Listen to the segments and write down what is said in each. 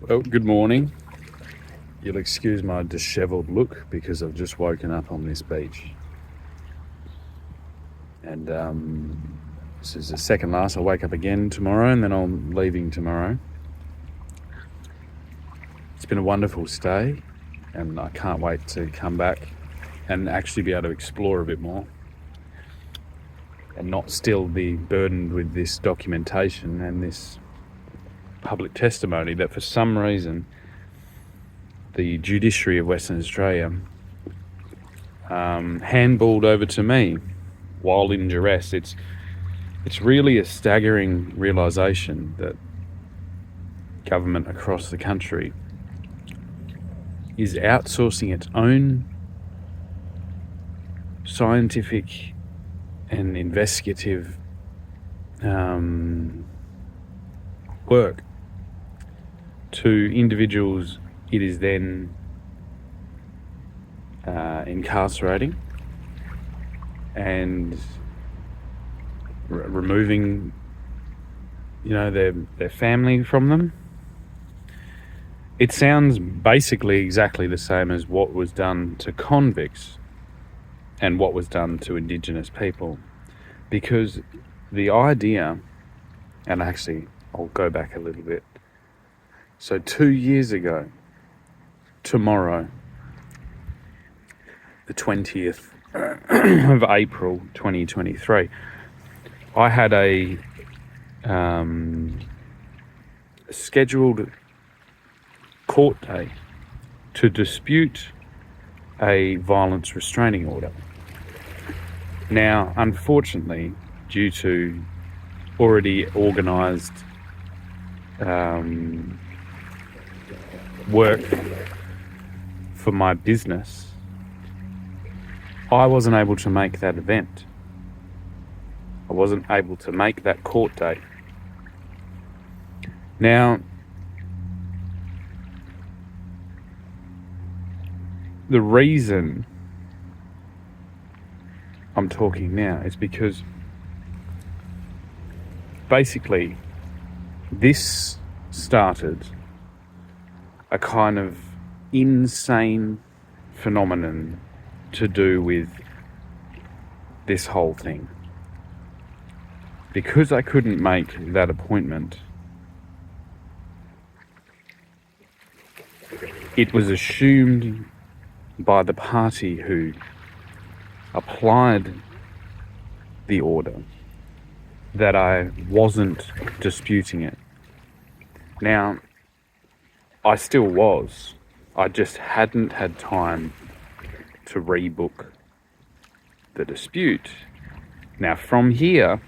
Well, good morning. You'll excuse my dishevelled look because I've just woken up on this beach. And this is the second last. I'll wake up again tomorrow and then I'm leaving tomorrow. It's been a wonderful stay and I can't wait to come back and actually be able to explore a bit more and not still be burdened with this documentation and this public testimony that for some reason the judiciary of Western Australia handballed over to me while in duress. It's really a staggering realisation that government across the country is outsourcing its own scientific and investigative work to individuals it is then incarcerating and removing, their family from them. It sounds basically exactly the same as what was done to convicts and what was done to Indigenous people, because the idea, and actually I'll go back a little bit. So 2 years ago, tomorrow, the 20th of April 2023, I had a scheduled court date to dispute a violence restraining order. Now, unfortunately, due to already organised work for my business, I wasn't able to make that event. I wasn't able to make that court date. Now, the reason I'm talking now is because basically this started a kind of insane phenomenon to do with this whole thing. Because I couldn't make that appointment, it was assumed by the party who applied the order that I wasn't disputing it. Now, I still was. I just hadn't had time to rebook the dispute. Now, from here,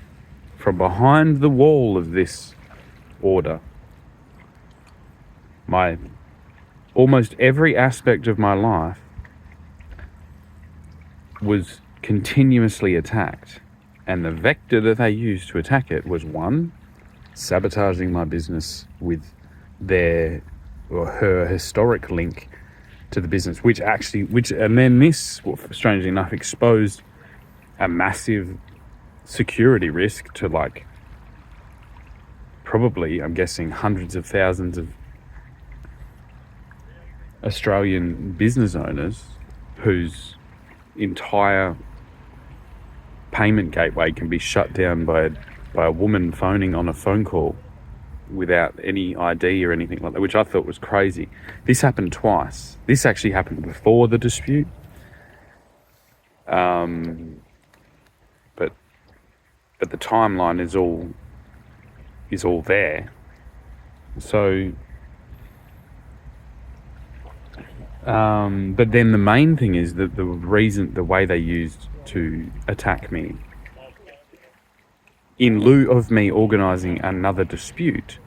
from behind the wall of this order, almost every aspect of my life was continuously attacked. And the vector that they used to attack it was, one, sabotaging my business with their or her historic link to the business, and then this, strangely enough, exposed a massive security risk to probably, I'm guessing, hundreds of thousands of Australian business owners whose entire payment gateway can be shut down by a woman phoning on a phone call without any ID or anything like that, which I thought was crazy. This happened twice. This actually happened before the dispute. But the timeline is all there. So but then the main thing is that the way they used to attack me, in lieu of me organising another dispute,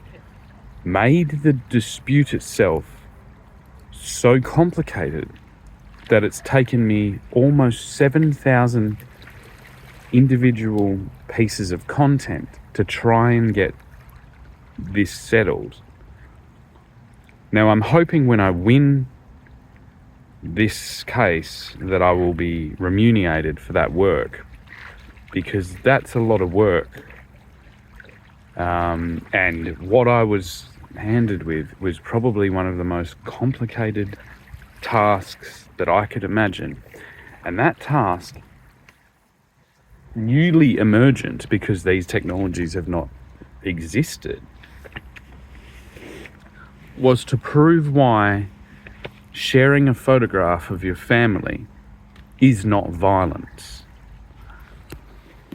made the dispute itself so complicated that it's taken me almost 7,000 individual pieces of content to try and get this settled. Now, I'm hoping when I win this case that I will be remunerated for that work, because that's a lot of work. And what I was handed with was probably one of the most complicated tasks that I could imagine. And that task, newly emergent because these technologies have not existed, was to prove why sharing a photograph of your family is not violence.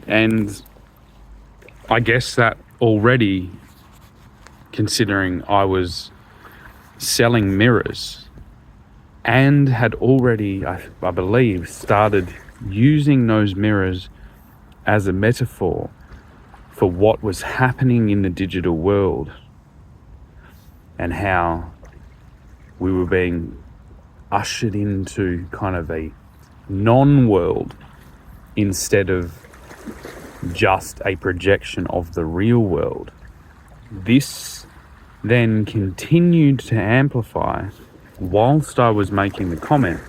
And I guess that already, considering I was selling mirrors and had already, I believe, started using those mirrors as a metaphor for what was happening in the digital world and how we were being ushered into kind of a non-world instead of just a projection of the real world. This then continued to amplify whilst I was making the comment.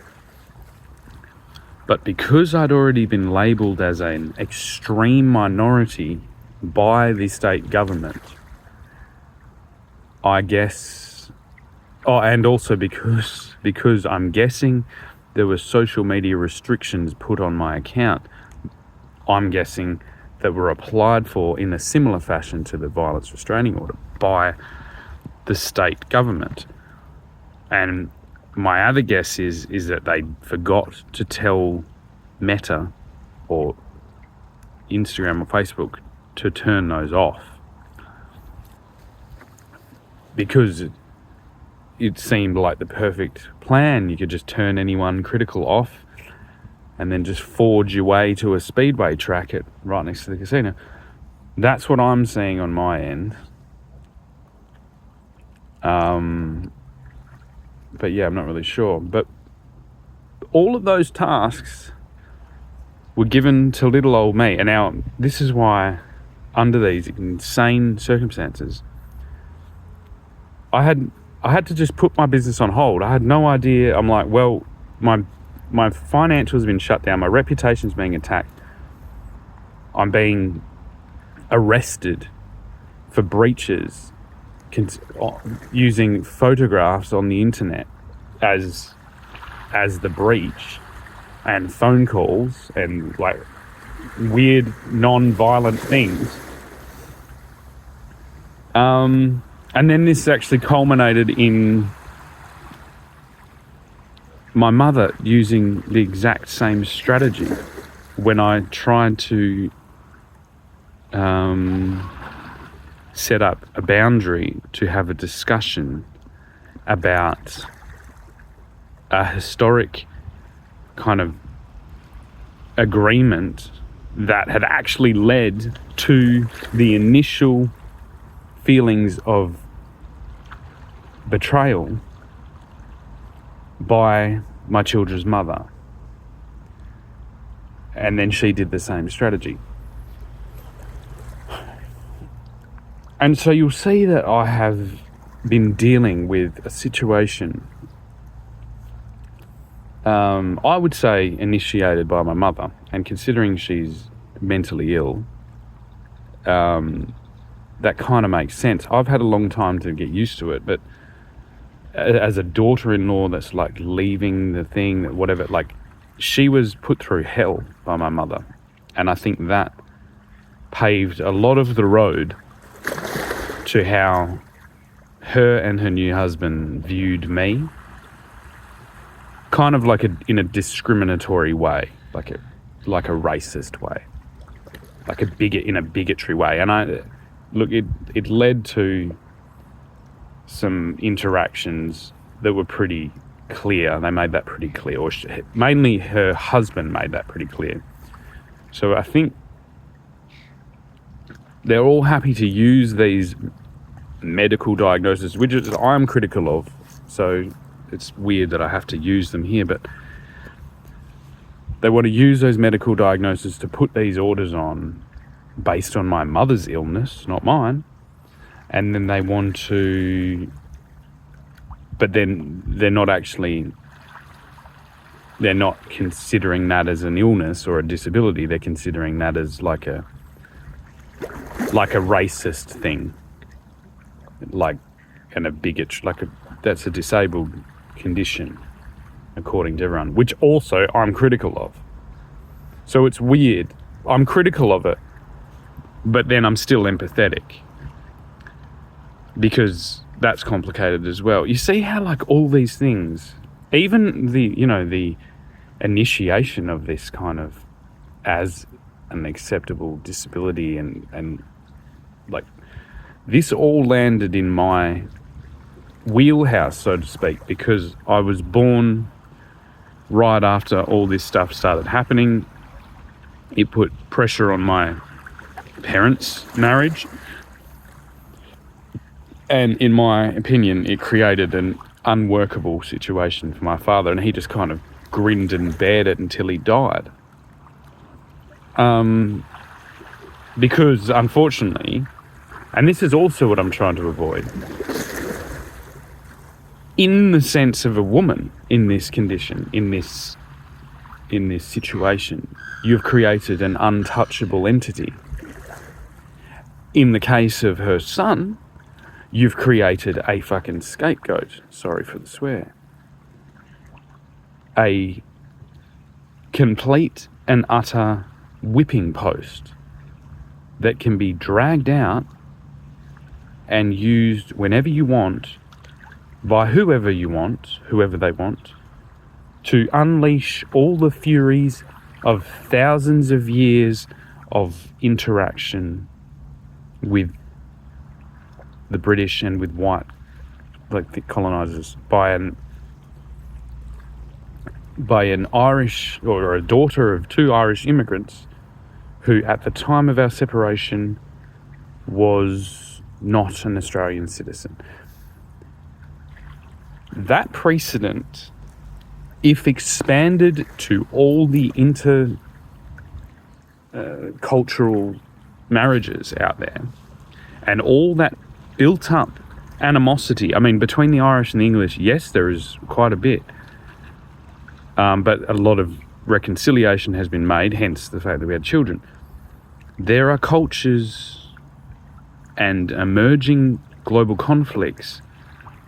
But because I'd already been labelled as an extreme minority by the state government, I guess, and also because I'm guessing there were social media restrictions put on my account, I'm guessing that were applied for in a similar fashion to the violence restraining order by the state government. And my other guess is that they forgot to tell Meta or Instagram or Facebook to turn those off, because it seemed like the perfect plan. You could just turn anyone critical off and then just forge your way to a speedway track right next to the casino. That's what I'm seeing on my end. But yeah, I'm not really sure. But all of those tasks were given to little old me. And now this is why, under these insane circumstances, I had to just put my business on hold. I had no idea. I'm like, well, my financials have been shut down. My reputation's being attacked. I'm being arrested for breaches using photographs on the internet as the breach, and phone calls and like weird non-violent things. And then this actually culminated in my mother using the exact same strategy when I tried to set up a boundary to have a discussion about a historic kind of agreement that had actually led to the initial feelings of betrayal by my children's mother. And then she did the same strategy. And so you'll see that I have been dealing with a situation, I would say initiated by my mother, and considering she's mentally ill, that kind of makes sense. I've had a long time to get used to it, but as a daughter-in-law that's like leaving the thing, whatever, like she was put through hell by my mother. And I think that paved a lot of the road to how her and her new husband viewed me, kind of like in a discriminatory way, like a racist way, like in a bigotry way. And it led to some interactions that were pretty clear. They made that pretty clear, or mainly her husband made that pretty clear. So I think they're all happy to use these medical diagnoses, which I'm critical of. So it's weird that I have to use them here, but they want to use those medical diagnoses to put these orders on based on my mother's illness, not mine. And then they want to, but then they're not considering that as an illness or a disability. They're considering that as like a racist thing. Like and a bigot, that's a disabled condition, according to everyone, which also I'm critical of. So it's weird. I'm critical of it, but then I'm still empathetic, because that's complicated as well. You see how all these things, even the initiation of this kind of as an acceptable disability and this all landed in my wheelhouse, so to speak, because I was born right after all this stuff started happening. It put pressure on my parents' marriage, and in my opinion, it created an unworkable situation for my father, and he just kind of grinned and bared it until he died. Because unfortunately, and this is also what I'm trying to avoid, in the sense of a woman in this condition, in this situation, you've created an untouchable entity. In the case of her son, you've created a fucking scapegoat. Sorry for the swear. A complete and utter whipping post that can be dragged out and used whenever you want by whoever they want, to unleash all the furies of thousands of years of interaction with the British and with white, the colonisers, by an Irish, or a daughter of two Irish immigrants, who at the time of our separation was not an Australian citizen. That precedent, if expanded to all the cultural marriages out there, and all that built up animosity, between the Irish and the English, yes, there is quite a bit, but a lot of reconciliation has been made, hence the fact that we had children. There are cultures and emerging global conflicts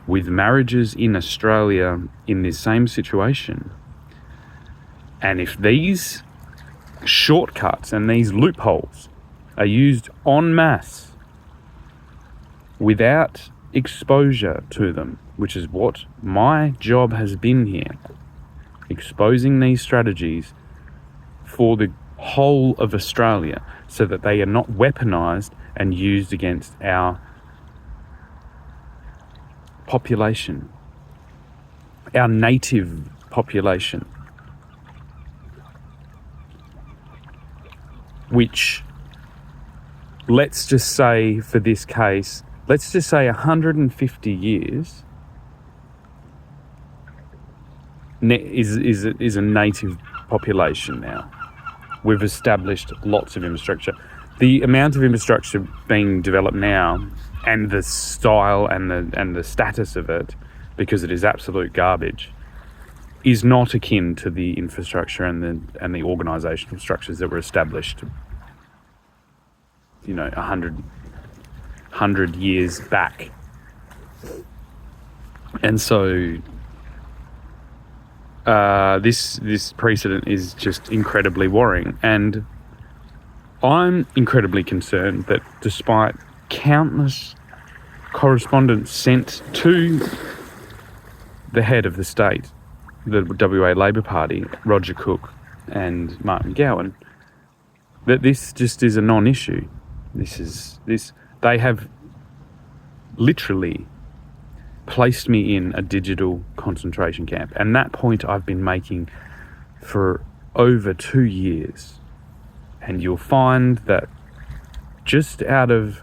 with marriages in Australia in this same situation. And if these shortcuts and these loopholes are used en masse without exposure to them, which is what my job has been here, exposing these strategies for the whole of Australia so that they are not weaponized and used against our population, our native population, which, let's just say for this case, let's just say 150 years is a native population now. We've established lots of infrastructure. The amount of infrastructure being developed now, and the style and the status of it, because it is absolute garbage, is not akin to the infrastructure and the organisational structures that were established, 100 years back. And so this precedent is just incredibly worrying, and I'm incredibly concerned that despite countless correspondence sent to the head of the state, the WA Labor Party, Roger Cook and Martin Gowan, that this just is a non-issue. They have literally placed me in a digital concentration camp, and that point I've been making for over 2 years. And you'll find that just out of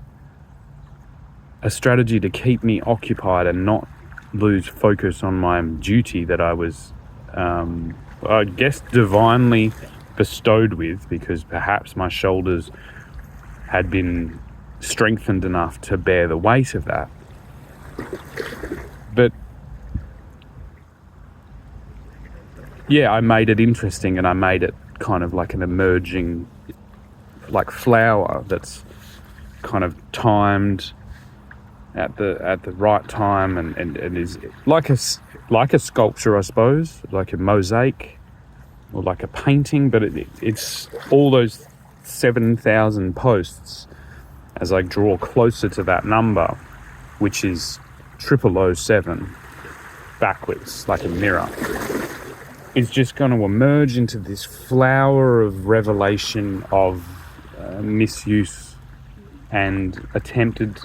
a strategy to keep me occupied and not lose focus on my duty that I was, I guess, divinely bestowed with, because perhaps my shoulders had been strengthened enough to bear the weight of that. But yeah, I made it interesting, and I made it kind of like an emerging, like flower that's kind of timed at the right time, and is like a sculpture, I suppose, like a mosaic or like a painting, but it's all those 7,000 posts as I draw closer to that number, which is 0007, backwards like a mirror, is just going to emerge into this flower of revelation of misuse and attempted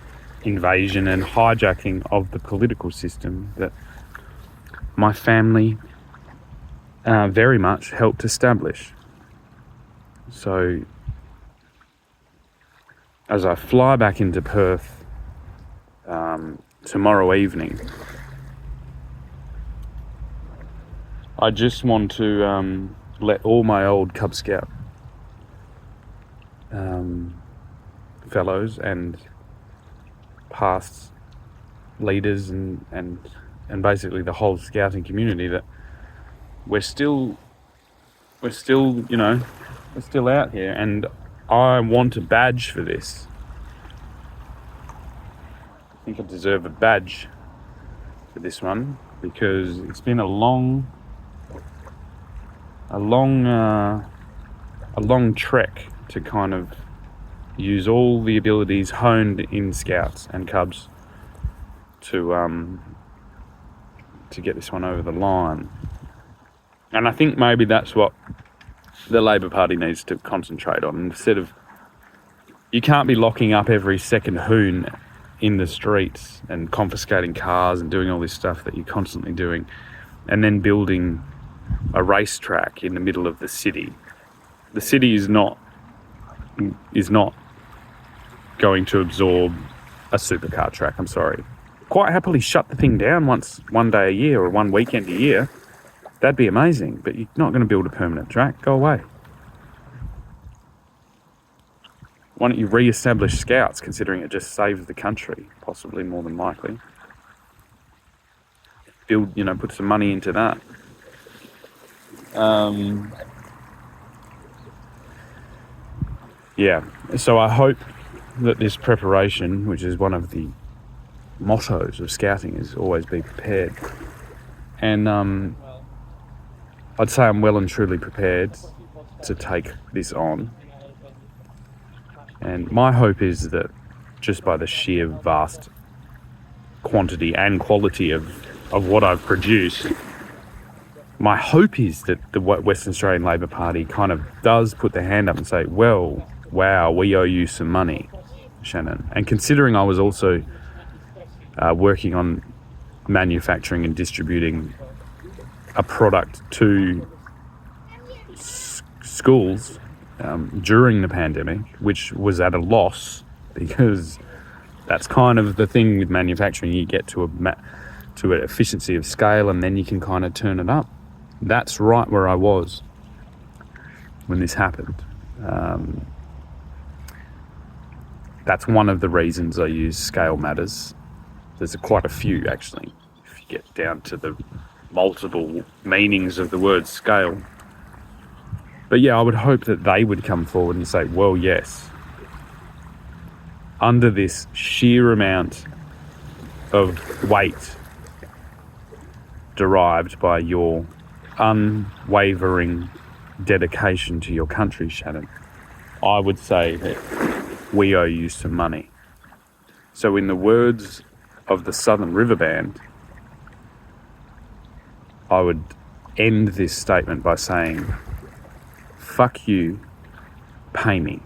invasion and hijacking of the political system that my family very much helped establish. So as I fly back into Perth tomorrow evening, I just want to let all my old Cub Scout fellows and past leaders and basically the whole scouting community that we're still out here, and I want a badge for this. I think I deserve a badge for this one, because it's been a long trek to kind of use all the abilities honed in Scouts and Cubs to get this one over the line. And I think maybe that's what the Labor Party needs to concentrate on. Instead of, you can't be locking up every second hoon in the streets and confiscating cars and doing all this stuff that you're constantly doing, and then building a racetrack in the middle of the city. The city is not going to absorb a supercar track, I'm sorry. Quite happily shut the thing down one day a year or one weekend a year. That'd be amazing, but you're not going to build a permanent track. Go away. Why don't you re-establish Scouts, considering it just saves the country, possibly more than likely. Put some money into that. So I hope that this preparation, which is one of the mottos of scouting, is always be prepared. And I'd say I'm well and truly prepared to take this on. And my hope is that just by the sheer vast quantity and quality of what I've produced, my hope is that the Western Australian Labor Party kind of does put their hand up and say, well, wow, we owe you some money, Shannon. And considering I was also working on manufacturing and distributing a product to schools during the pandemic, which was at a loss, because that's kind of the thing with manufacturing. You get to an efficiency of scale, and then you can kind of turn it up. That's right where I was when this happened. That's one of the reasons I use scale matters. There's quite a few, actually, if you get down to the multiple meanings of the word scale. But yeah, I would hope that they would come forward and say, well, yes, under this sheer amount of weight derived by your unwavering dedication to your country, Shannon, I would say that we owe you some money. So in the words of the Southern River Band, I would end this statement by saying, fuck you, pay me.